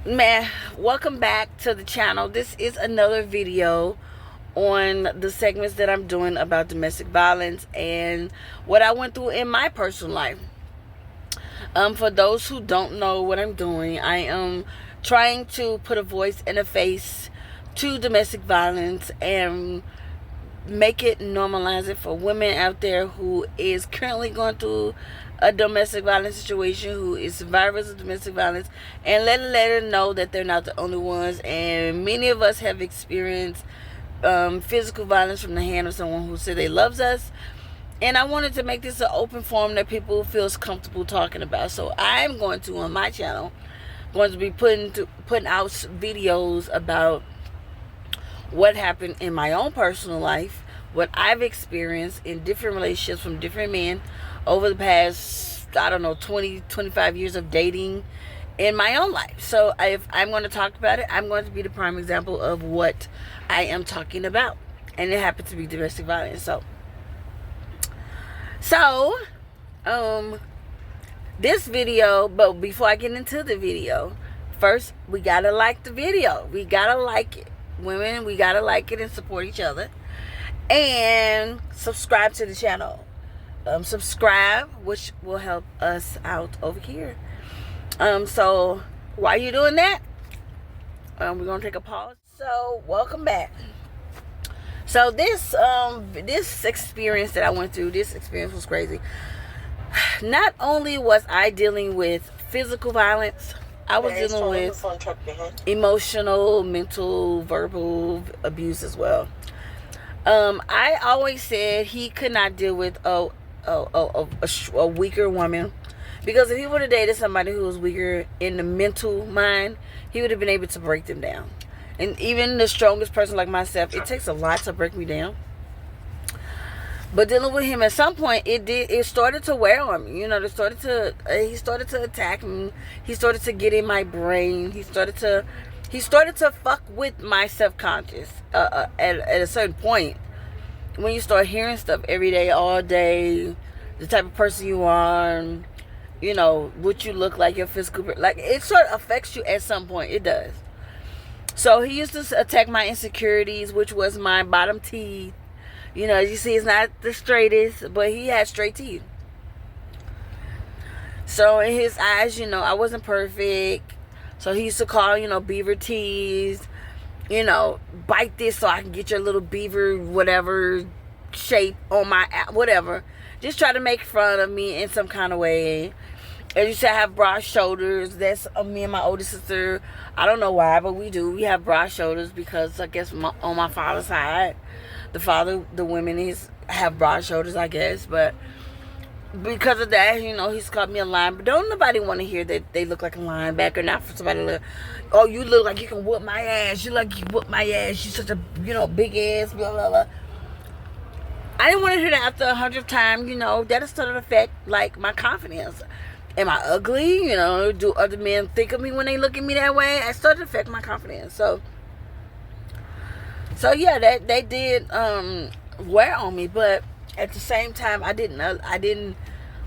Man, welcome back to the channel. This is another video on the segments that I'm doing about domestic violence and what I went through in my personal life. For those who don't know what I'm doing, I am trying to put a voice and a face to domestic violence and make it, normalize it for women out there who is currently going through a domestic violence situation, who is survivors of domestic violence, and let them know that they're not the only ones. And many of us have experienced physical violence from the hand of someone who said they loves us. And I wanted to make this an open forum that people feels comfortable talking about. So I'm going to, on my channel, going to be putting out videos about what happened in my own personal life, what I've experienced in different relationships from different men over the past, 25 years of dating in my own life. So if I'm going to talk about it, I'm going to be the prime example of what I am talking about. And it happened to be domestic violence. So, this video, but before I get into the video, first we gotta like the video. We gotta like it. Women, we gotta like it and support each other. And subscribe to the channel. Subscribe, which will help us out over here. So while you're doing that, we're gonna take a pause. So welcome back. So this experience that I went through, this experience was crazy. Not only was I dealing with physical violence, I was dealing with emotional, mental, verbal abuse as well. I always said he could not deal with a weaker woman, because if he would have dated somebody who was weaker in the mental mind, he would have been able to break them down. And even the strongest person like myself, it takes a lot to break me down. But dealing with him, at some point, it started to wear on me. You know, he started to attack me. He started to get in my brain. He started to fuck with my self-conscious. At a certain point, when you start hearing stuff every day, all day, the type of person you are, you know, what you look like, your physical, like, it sort of affects you at some point. It does. So he used to attack my insecurities, which was my bottom teeth. You know, as you see, it's not the straightest, but he had straight teeth. So in his eyes, you know, I wasn't perfect. So he used to call, you know, beaver teeth, you know, bite this so I can get your little beaver whatever shape on my, whatever. Just try to make fun of me in some kind of way. As you said, I have broad shoulders. That's me and my older sister. I don't know why, but we do. We have broad shoulders because I guess on my father's side, the women have broad shoulders, I guess. But because of that, you know, he's called me a linebacker. But don't nobody want to hear that they look like a linebacker. Not for somebody to look, oh, you look like you can whoop my ass. You like you whoop my ass. You such a, you know, big ass, blah, blah, blah. I didn't want to hear that after 100th time. You know, that'll start to affect, like, my confidence. Am I ugly? You know, do other men think of me when they look at me that way? I started to affect my confidence. So yeah, that they did wear on me, but at the same time, I didn't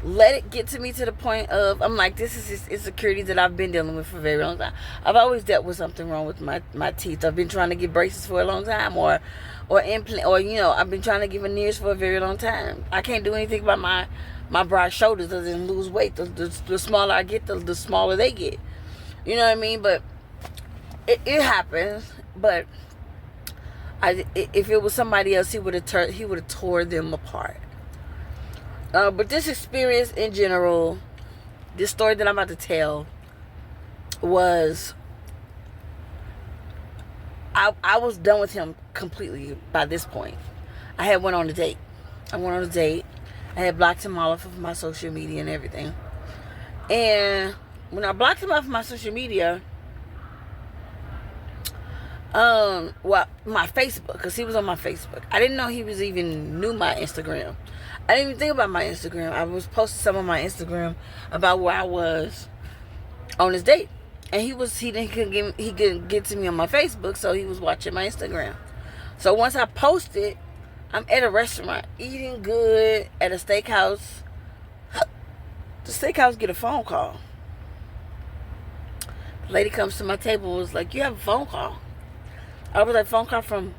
let it get to me to the point of, I'm like, this is insecurity that I've been dealing with for a very long time. I've always dealt with something wrong with my teeth. I've been trying to get braces for a long time, or implant, or, you know, I've been trying to get veneers for a very long time. I can't do anything about my broad shoulders other than lose weight. The smaller I get, the smaller they get. You know what I mean? But it happens. But if it was somebody else, he would have tore them apart. But this experience in general, this story that I'm about to tell, was, I was done with him completely by this point. I had went on a date. I had blocked him all off of my social media and everything. And when I blocked him off of my social media, my Facebook, because he was on my Facebook. I didn't know he was even knew my Instagram. I didn't even think about my Instagram. I was posting some on my Instagram about where I was on his date. And he couldn't get to me on my Facebook, so he was watching my Instagram. So once I posted, I'm at a restaurant eating good at a steakhouse. The steakhouse get a phone call. Lady comes to my table, was like, "You have a phone call." I was like, phone call from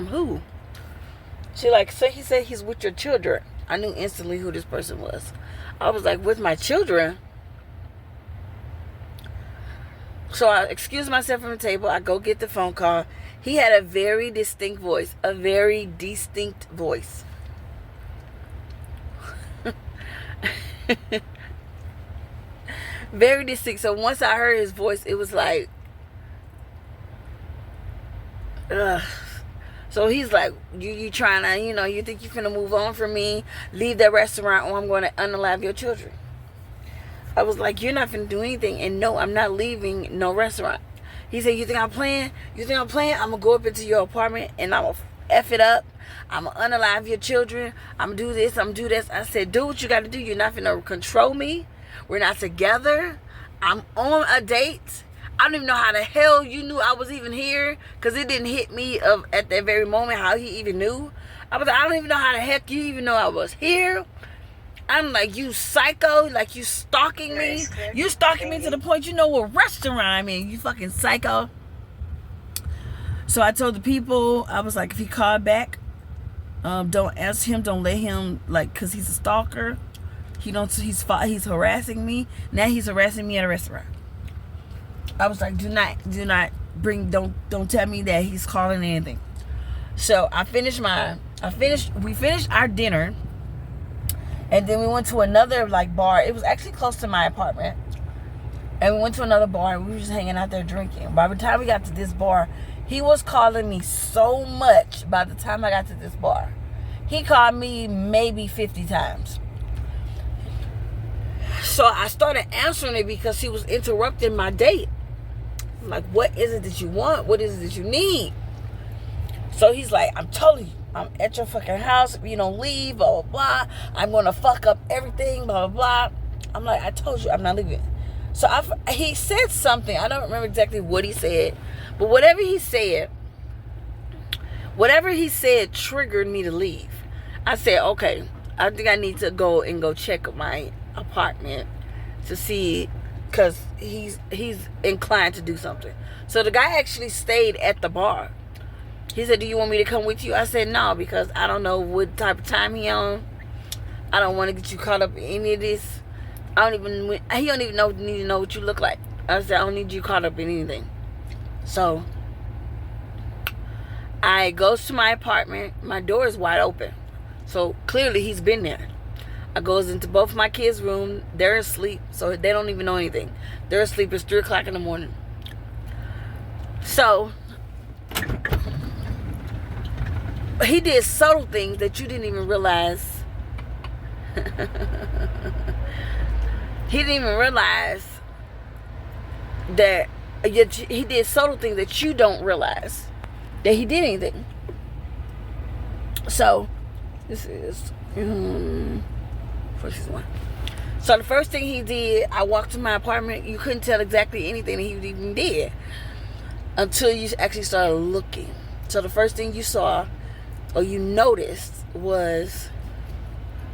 who? She like, so he said he's with your children. I knew instantly who this person was. I was like, with my children? So I excused myself from the table. I go get the phone call. He had a very distinct voice. A very distinct voice. Very distinct. So once I heard his voice, it was like, ugh. So he's like, you trying to, you think you finna move on from me, leave that restaurant, or I'm going to unalive your children. I was like, you're not finna do anything. And no, I'm not leaving no restaurant. He said, you think I'm playing? I'm going to go up into your apartment and I'm going to F it up. I'm going to unalive your children. I'm going to do this. I'm going to do this. I said, do what you got to do. You're not finna control me. We're not together. I'm on a date. I don't even know how the hell you knew I was even here, because it didn't hit me at that very moment how he even knew. I was like, I don't even know how the heck you even know I was here. I'm like, you psycho, like you stalking me. You stalking me to the point you know what restaurant I'm in, you fucking psycho. So I told the people, I was like, if he called back, don't answer him, don't let him, like, because he's a stalker. He's harassing me. Now he's harassing me at a restaurant. I was like, do not don't tell me that he's calling anything. So we finished our dinner, and then we went to another like bar. It was actually close to my apartment. And we went to another bar and we were just hanging out there drinking. By the time we got to this bar, he was calling me so much. By the time I got to this bar, he called me maybe 50 times. So I started answering it because he was interrupting my date. I'm like, what is it that you want? What is it that you need? So he's like, I'm telling you, I'm at your fucking house. If you don't leave, blah, blah, blah, I'm going to fuck up everything, blah, blah, blah. I'm like, I told you, I'm not leaving. So he said something. I don't remember exactly what he said. But whatever he said triggered me to leave. I said, okay, I think I need to go check my apartment to see, because he's inclined to do something. So the guy actually stayed at the bar. He said, do you want me to come with you? I said, no, because I don't know what type of time he on. I don't want to get you caught up in any of this. He don't even need to know what you look like. I said, I don't need you caught up in anything. So I goes to my apartment. My door is wide open. So clearly he's been there. I goes into both my kids' room. They're asleep, so they don't even know anything. They're asleep. It's 3 o'clock in the morning. So he did subtle things that you didn't even realize. He didn't even realize that he did subtle things that you don't realize that he did anything. So this is 461. So the first thing he did, I walked to my apartment. You couldn't tell exactly anything that he even did until you actually started looking. So the first thing you saw or you noticed was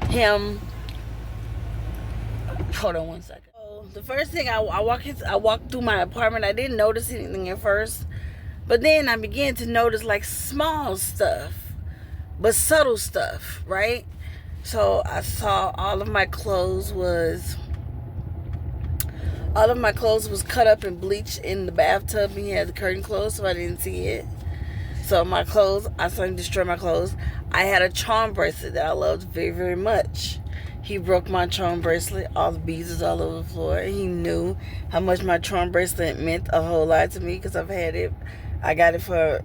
him. Hold on one second. So the first thing I walked through my apartment. I didn't notice anything at first, but then I began to notice like small stuff, but subtle stuff, right? So I saw all of my clothes was cut up and bleached in the bathtub, and he had the curtain closed, so I didn't see it. So my clothes, I saw him destroy my clothes. I had a charm bracelet that I loved very, very much. He broke my charm bracelet. All the beads is all over the floor. He knew how much my charm bracelet meant a whole lot to me, because I've had it. I got it for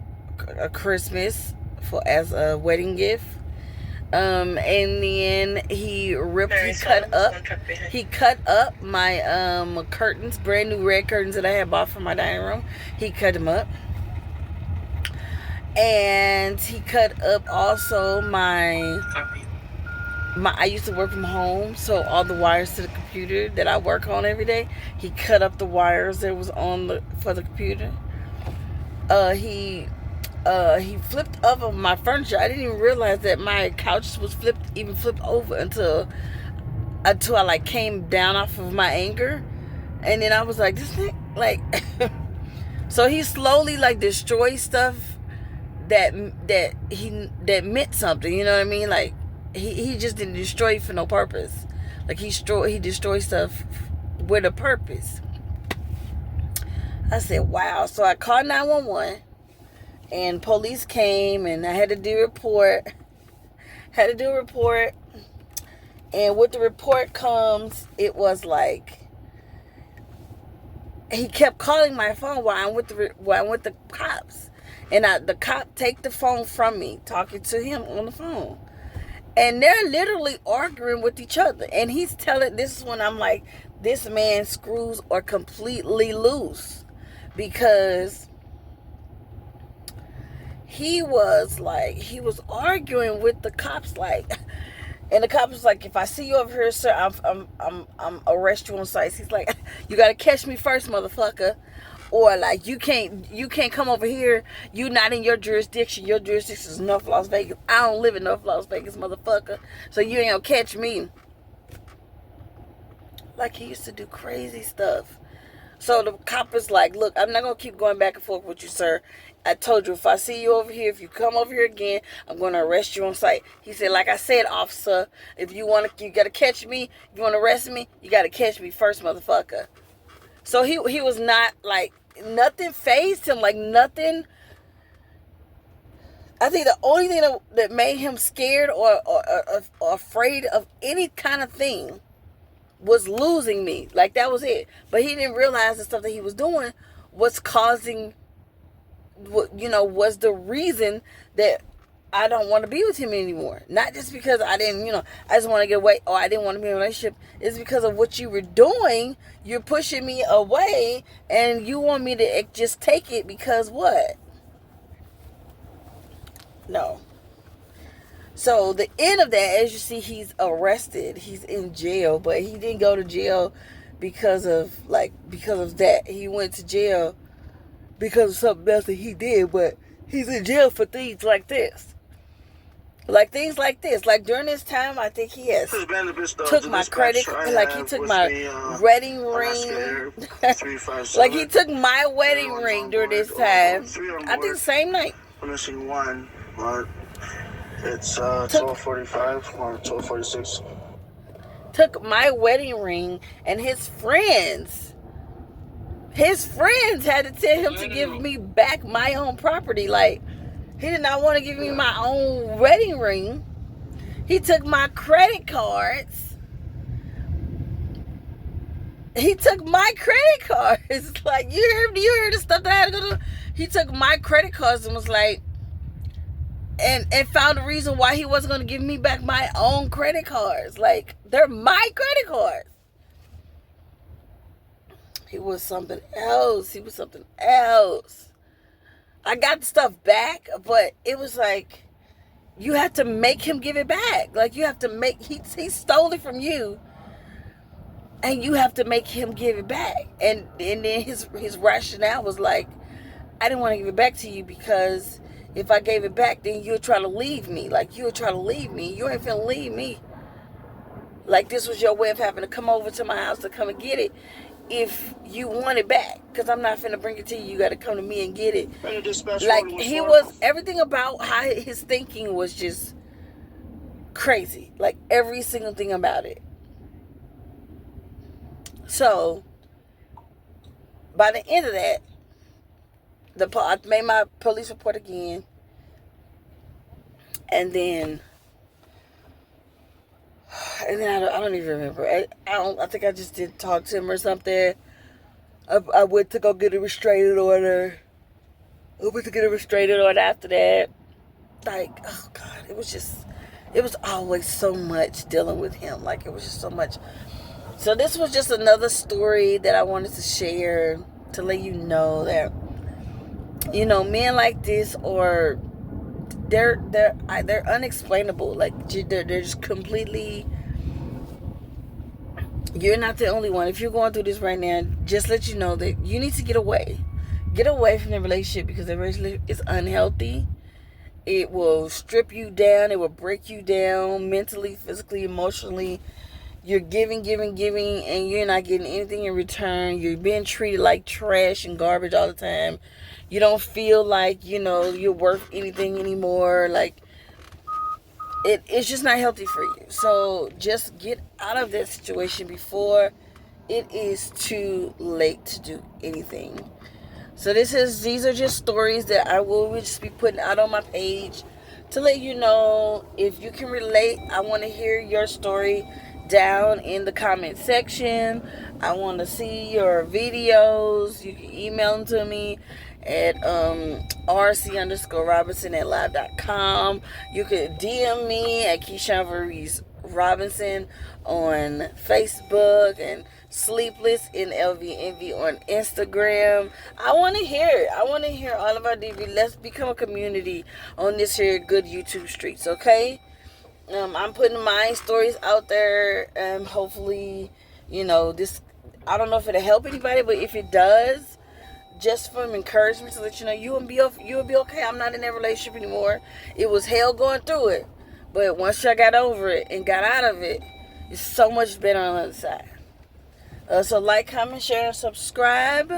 a Christmas as a wedding gift. And then he cut up my curtains, brand new red curtains that I had bought for my dining room. He cut them up. And he cut up also I used to work from home, so all the wires to the computer that I work on every day, he cut up the wires that was for the computer. He flipped over my furniture. I didn't even realize that my couch was flipped over until I like came down off of my anger. And then I was like, this thing, Like, so he slowly like destroys stuff that meant something. You know what I mean? Like, he just didn't destroy it for no purpose. Like, he destroyed stuff with a purpose. I said, wow. So I called 911, and police came, and I had to do a report. And with the report comes, it was like, he kept calling my phone while I'm with the cops, and the cop take the phone from me, talking to him on the phone, and they're literally arguing with each other. And he's telling, this is when I'm like, this man's screws are completely loose, because he was arguing with the cops, like. And the cop was like, if I see you over here, sir, I'm arrest you on sight. He's like, you gotta catch me first, motherfucker. Or like, you can't come over here. You not in your jurisdiction. Your jurisdiction is North Las Vegas. I don't live in North Las Vegas, motherfucker. So you ain't gonna catch me. Like, he used to do crazy stuff. So the cop is like, look, I'm not going to keep going back and forth with you, sir. I told you, if I see you over here, if you come over here again, I'm going to arrest you on sight. He said, like I said, officer, if you got to catch me, if you want to arrest me, you got to catch me first, motherfucker. So he was not, like, nothing fazed him, like nothing. I think the only thing that made him scared or afraid of any kind of thing was losing me. Like, that was it. But he didn't realize the stuff that he was doing was causing, was the reason that I don't want to be with him anymore. Not just because I didn't, I just want to get away, or I didn't want to be in a relationship. It's because of what you were doing. You're pushing me away, and you want me to just take it because what? No. So the end of that, as you see, he's arrested. He's in jail, but he didn't go to jail because of that. He went to jail because of something else that he did, but he's in jail for things like this. Like things like this. Like during this time, I think he has took my credit, like he took my wedding ring. Like he took my wedding ring during this time. I think the same night. I'm missing one, but it's 12:45 or 12:46. Took my wedding ring, and his friends had to tell him to give me back my own property. Like, he did not want to give me my own wedding ring. He took my credit cards. Like, you heard the stuff that I had to go to. He took my credit cards and was like, and found a reason why he wasn't going to give me back my own credit cards. Like, they're my credit cards. He was something else. I got the stuff back, but it was like, you have to make him give it back. Like, you have to make, he stole it from you, and you have to make him give it back. And then his rationale was like, I didn't want to give it back to you because if I gave it back, then you'll try to leave me. Like, you'll try to leave me. You ain't finna leave me. Like, this was your way of having to come over to my house to come and get it. If you want it back, because I'm not finna bring it to you. You got to come to me and get it. Like, he was, everything about how his thinking was just crazy. Like, every single thing about it. So, by the end of that, I made my police report again, and then I don't even remember. I think I just did talk to him or something. I went to go get a restraining order. After that. Like, oh God, it was always so much dealing with him. Like, it was just so much. So this was just another story that I wanted to share to let you know that, men like this are, they're unexplainable. Like, they're just completely, you're not the only one. If you're going through this right now, just let you know that you need to get away from the relationship, because the relationship is unhealthy. It will strip you down. It will break you down mentally, physically, emotionally. you're giving, and you're not getting anything in return. You're being treated like trash and garbage all the time. You don't feel like, you're worth anything anymore. Like, it's just not healthy for you. So just get out of that situation before it is too late to do anything. So these are just stories that I will just be putting out on my page to let you know. If you can relate, I want to hear your story down in the comment section. I want to see your videos. You can email them to me at rc_robinson@live.com. You could DM me at Keyshawn Varese Robinson on Facebook, and Sleepless in LVNV on Instagram. I want to hear it. I want to hear all of our DV. Let's become a community on this here good YouTube streets, okay? I'm putting my stories out there. Hopefully, this. I don't know if it'll help anybody, but if it does, just from encouragement to let you know you will be okay. I'm not in that relationship anymore. It was hell going through it, but once I got over it and got out of it, it's so much better on the other side. So like, comment, share, and subscribe.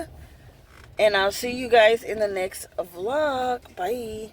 And I'll see you guys in the next vlog. Bye.